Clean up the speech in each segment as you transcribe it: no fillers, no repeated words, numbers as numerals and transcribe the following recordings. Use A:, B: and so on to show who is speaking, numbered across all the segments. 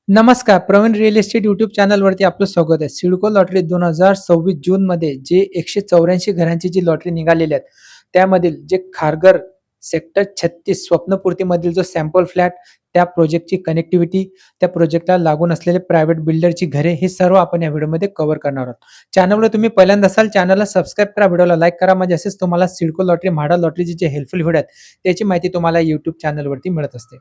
A: नमस्कार. Pravin real estate YouTube चॅनलवरती आपलं स्वागत आहे. सिडको लॉटरी 2026 जूनमध्ये जे 184 घरांची जी लॉटरी निघालेली आहेत, त्यामधील जे खारघर सेक्टर 36 स्वप्नपूर्तीमधील जो सॅम्पल फ्लॅट, त्या प्रोजेक्टची कनेक्टिव्हिटी, त्या प्रोजेक्टला लागून असलेले प्रायव्हेट बिल्डरची घरे, हे सर्व आपण या व्हिडिओमध्ये कव्हर करणार आहोत. चॅनलवर तुम्ही पहिल्यांदा असाल, चॅनलला सबस्क्राईब करा, व्हिडिओला लाईक करा. म्हणजे असेच तुम्हाला सिडको लॉटरी, म्हाडा लॉटरीचे जे हेल्पफुल व्हिडिओ आहेत, त्याची माहिती तुम्हाला यूट्यूब चॅनलवरती मिळत असते.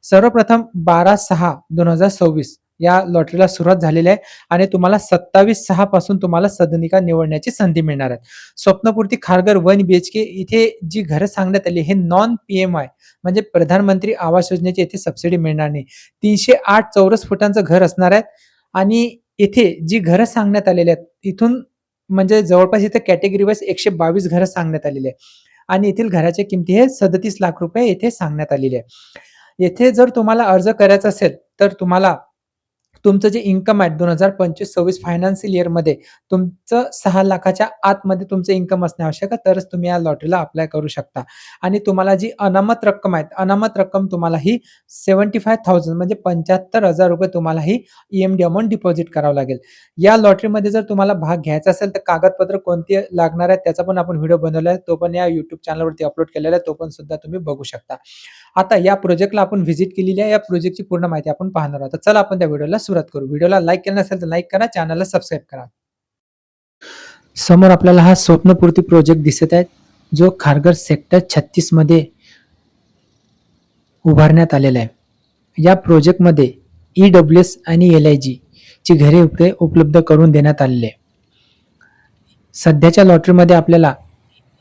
A: सर्वप्रथम 12/6/2026 या लॉटरीला सुरुवात झालेली आहे आणि तुम्हाला 27/6 पासून तुम्हाला सदनिका निवडण्याची संधी मिळणार आहे. स्वप्नपूर्ती खारघर 1 BHK इथे जी घरं सांगण्यात आली हे नॉन PMI म्हणजे प्रधानमंत्री आवास योजनेची इथे सबसिडी मिळणार नाही. 308 चौरस फुटांचं घर असणार आहे आणि इथे जी घरं सांगण्यात आलेली आहेत इथून म्हणजे जवळपास इथे कॅटेगरी वाईज 122 घरं सांगण्यात आलेली आहे आणि येथील घराची किमती हे 37 लाख रुपये येथे सांगण्यात आलेली आहे. येथे जर तुम्हाला अर्ज करायचा असेल, तर तुम्हाला तुमचं जे इन्कम आहे 2025-26 फायनान्शियल इयरमध्ये तुमचं 6 लाखाच्या आतमध्ये तुमचं इन्कम असणे आवश्यक आहे, तरच तुम्ही या लॉटरीला अप्लाय करू शकता. आणि तुम्हाला जी अनामत रक्कम आहे, अनामत रक्कम तुम्हाला ही 75,000 म्हणजे 75,000 रुपये तुम्हाला ही EMD अमाउंट डिपॉझिट करावं लागेल. या लॉटरीमध्ये जर तुम्हाला भाग घ्यायचा असेल, तर कागदपत्र कोणती लागणार आहेत त्याचा पण आपण व्हिडिओ बनवला आहे. तो पण या YouTube चॅनलवरती अपलोड केलेला आहे. तो पण सुद्धा तुम्ही बघू शकता. आता या प्रोजेक्टला आपण व्हिजिट केलेली आहे. या प्रोजेक्टची पूर्ण माहिती आपण पाहणार आहोत. तर चला आपण त्या व्हिडिओला सुरुवात करू. व्हिडिओला लाईक केलं नसेल तर लाईक करा, चॅनलला सबस्क्राईब करा. समोर आपल्याला हा स्वप्नपूर्ती प्रोजेक्ट दिसत आहे, जो खारघर सेक्टर 36 मध्ये उभारण्यात आलेला आहे. या प्रोजेक्टमध्ये EWS आणि LIG ची घरे उपलब्ध करून देण्यात आलेली आहे. सध्याच्या लॉटरीमध्ये आपल्याला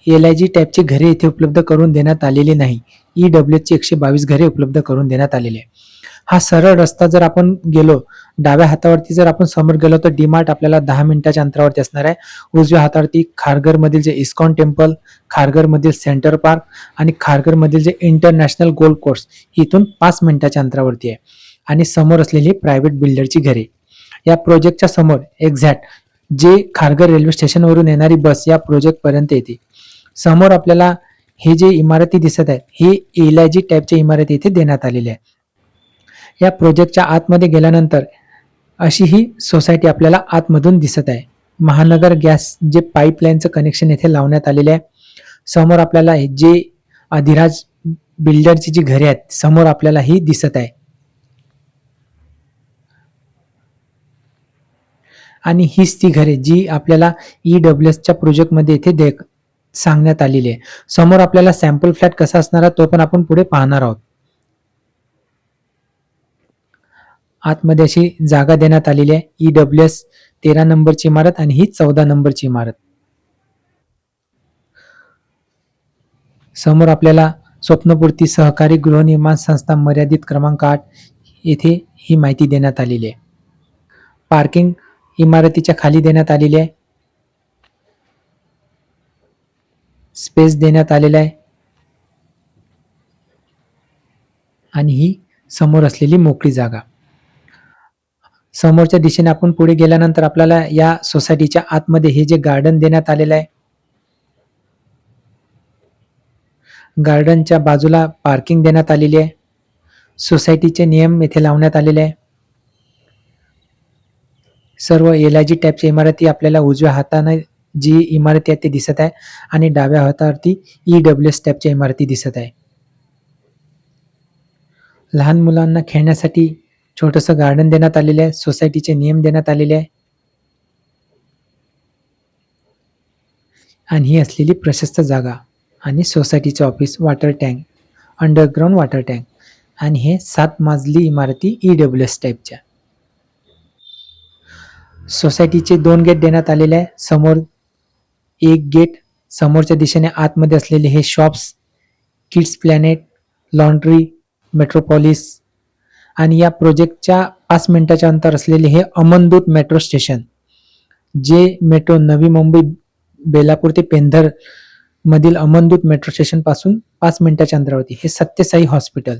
A: LIG टाईपची घरे इथे उपलब्ध करून देण्यात आलेली नाही. EWS ची 122 घरे उपलब्ध करून देण्यात आलेली आहे. हा सरळ रस्ता जर आपण गेलो, डाव्या हातावरती जर आपण समोर गेलो तर डीमार्ट आपल्याला 10 मिनिटाच्या अंतरावरती असणार आहे. उजव्या हातावरती खारघर मधील जे इस्कॉन टेम्पल, खारघर मधील सेंटर पार्क आणि खारघर मधील जे इंटरनॅशनल गोल्फ कोर्स इथून 5 मिनिटाच्या अंतरावरती आहे. आणि समोर असलेली प्रायव्हेट बिल्डरची घरे. या प्रोजेक्टच्या समोर एक्झॅक्ट जे खारघर रेल्वे स्टेशनवरून येणारी बस या प्रोजेक्ट पर्यंत येते. समोर आपल्याला हे जे इमारती दिसत आहेत, हे LIG टाईपच्या इमारती इथे देण्यात आलेल्या आहे. या प्रोजेक्टच्या आतमध्ये गेल्यानंतर अशी ही सोसायटी आपल्याला आतमधून दिसत आहे. महानगर गॅस जे पाईपलाईनचं कनेक्शन येथे लावण्यात आलेले आहे. समोर आपल्याला जे अधिराज बिल्डरची जी घरे आहेत समोर आपल्याला ही दिसत आहे. आणि हीच ती घरे जी आपल्याला EWSच्या प्रोजेक्टमध्ये इथे सांगण्यात आलेली आहे. समोर आपल्याला सॅम्पल फ्लॅट कसा असणार आहे तो पण आपण पुढे पाहणार आहोत. आतमध्ये अशी जागा देण्यात आलेली आहे. EWS 13 नंबरची इमारत आणि ही 14 नंबरची इमारत. समोर आपल्याला स्वप्नपूर्ती सहकारी गृहनिर्माण संस्था मर्यादित क्रमांक 8 येथे ही माहिती देण्यात आलेली आहे. पार्किंग इमारतीच्या खाली देण्यात आलेली आहे. स्पेस देण्यात आलेला आहे आणि ही समोर असलेली मोकळी जागा. समोरच्या दिशेने आपण पुढे गेल्यानंतर आपल्याला या सोसायटीच्या आतमध्ये हे जे गार्डन देण्यात आलेलं आहे. गार्डनच्या बाजूला पार्किंग देण्यात आलेली आहे. सोसायटीचे नियम येथे लावण्यात आलेले आहे. सर्व LIG टाईपच्या इमारती आपल्याला उजव्या हाताने जी इमारती आहे ते दिसत आहे आणि डाव्या हातावरती EWS टाईपच्या इमारती दिसत आहे. लहान मुलांना खेळण्यासाठी छोटंसं गार्डन देण्यात आलेले आहे. सोसायटीचे नियम देण्यात आलेले आहे आणि ही असलेली प्रशस्त जागा आणि सोसायटीचे office, water tank, underground water tank आणि हे 7 मजली इमारती EWS टाईपच्या. सोसायटीचे 2 गेट देण्यात आलेले आहे. समोर एक गेट, समोरच्या दिशेने आतमध्ये असलेले हे शॉप्स, किड्स प्लॅनेट, लॉन्ड्री, मेट्रोपॉलिस आणि या प्रोजेक्टच्या 5 मिनिटाच्या अंतर असलेले हे अमनदूत मेट्रो स्टेशन, जे मेट्रो नवी मुंबई बेलापूर ते पेंधर मधील अमनदूत मेट्रो स्टेशन पासून 5 मिनिटाच्या अंतरावरती. हे सत्यसाई हॉस्पिटल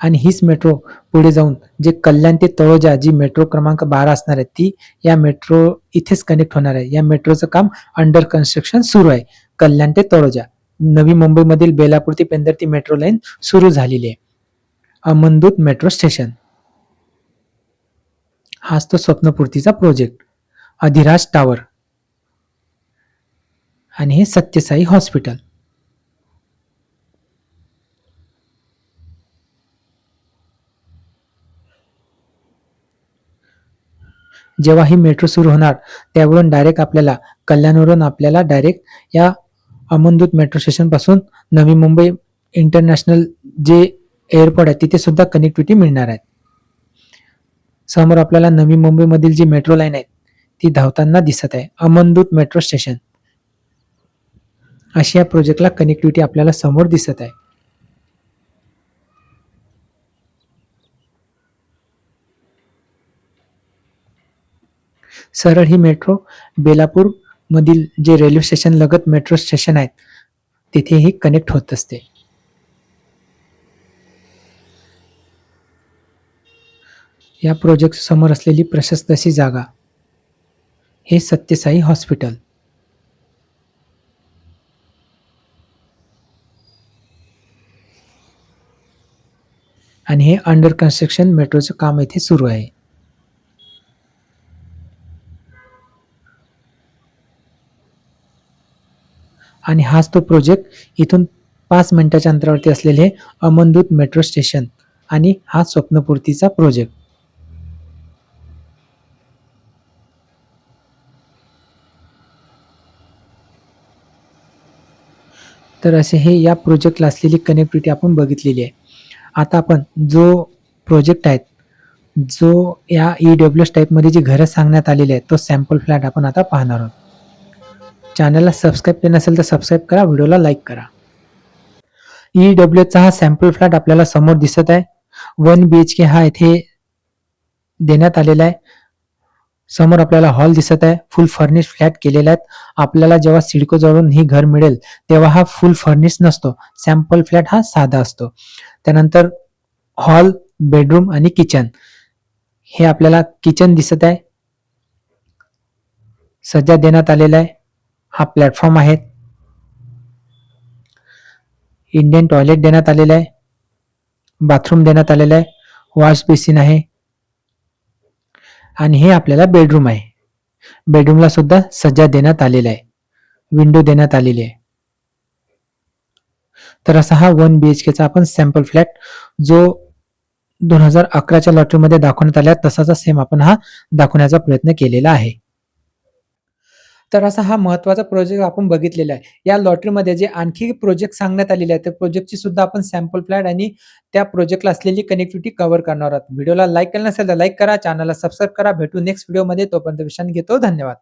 A: आणि हीच मेट्रो पुढे जाऊन जे कल्याण ते तळोजा जी मेट्रो क्रमांक 12 असणार आहे ती या मेट्रो इथेच कनेक्ट होणार आहे. या मेट्रोचं काम अंडर कन्स्ट्रक्शन सुरू आहे. कल्याण ते तळोजा, नवी मुंबईमधील बेलापूर ते पेंधर ती मेट्रो लाईन सुरू झालेली आहे. अमनदूत मेट्रो स्टेशन. हाच तो स्वप्नपूर्तीचा प्रोजेक्ट. अधिराज टॉवर आणि हे सत्यसाई हॉस्पिटल. जेव्हा ही मेट्रो सुरू होणार त्यावरून डायरेक्ट आपल्याला कल्याणवरून आपल्याला डायरेक्ट या अमनदूत मेट्रो स्टेशन पासून नवी मुंबई इंटरनॅशनल जे एअरपोर्ट आहे तिथे सुद्धा कनेक्टिव्हिटी मिळणार आहे. समोर आपल्याला नवी मुंबईमधील जी मेट्रो लाईन आहे ती धावताना दिसत आहे. अमनदूत मेट्रो स्टेशन अशी या प्रोजेक्टला कनेक्टिव्हिटी आपल्याला समोर दिसत आहे. सरळ ही मेट्रो बेलापूर मधील जे रेल्वे स्टेशन लगत मेट्रो स्टेशन आहेत तिथेही कनेक्ट होत असते. या प्रोजेक्ट समोर असलेली प्रशस्त अशी जागा हे सत्यसाई हॉस्पिटल. आणि हे अंडर कन्स्ट्रक्शन मेट्रोचं काम इथे सुरू आहे. आणि हाच तो प्रोजेक्ट इथून 5 मिनिटाच्या अंतरावरती असलेले अमनदूत मेट्रो स्टेशन आणि हा स्वप्नपूर्तीचा प्रोजेक्ट. तर असे हे या प्रोजेक्टला असलेली कनेक्टिव्हिटी आपण बघितलेली आहे. आता आपण जो प्रोजेक्ट आहे जो या EWS टाईपमध्ये जी घरं सांगण्यात आलेली आहेत तो सॅम्पल फ्लॅट आपण आता पाहणार आहोत. चॅनलला सबस्क्राईब केलं नसेल तर सबस्क्राईब करा, व्हिडिओला लाईक करा. EWSचा हा सॅम्पल फ्लॅट आपल्याला समोर दिसत आहे. 1 BHK हा इथे देण्यात आलेला आहे. समोर आपल्याला हॉल दिसत आहे. फुल फर्निश फ्लॅट केलेला आहे. आपल्याला जेव्हा सिडको जवळून ही घर मिळेल तेव्हा हा फुल फर्निश नसतो. सॅम्पल फ्लॅट हा साधा असतो. त्यानंतर हॉल, बेडरूम आणि किचन हे आपल्याला किचन दिसत आहे. सज्जा देण्यात आलेला आहे. हा प्लॅटफॉर्म आहे. इंडियन टॉयलेट देण्यात आलेला आहे. बाथरूम देण्यात आलेला आहे. वॉश बेसिन आहे. आणि हे आपल्याला बेडरूम आहे. बेडरूमला सुद्धा सज्जा देण्यात आलेला आहे. विंडो देण्यात आलेली आहे. तर असा हा 1 BHKचा आपण सॅम्पल फ्लॅट जो 2011च्या लॉटरीमध्ये दाखवण्यात आला तसाचा सेम आपण हा दाखवण्याचा प्रयत्न केलेला आहे. तर असा हा महत्त्वाचा प्रोजेक्ट आपण बघितलेला आहे. या लॉटरीमध्ये जे आणखी प्रोजेक्ट सांगण्यात आलेले आहेत, त्या प्रोजेक्टची सुद्धा आपण सॅम्पल फ्लॅट आणि त्या प्रोजेक्टला असलेली कनेक्टिव्हिटी कव्हर करणार आहोत. व्हिडिओला लाईक केलं नसेल तर लाईक करा, चॅनलला सबस्क्राईब करा. भेटू नेक्स्ट व्हिडिओमध्ये. तोपर्यंत विश्रांती घेतो. धन्यवाद.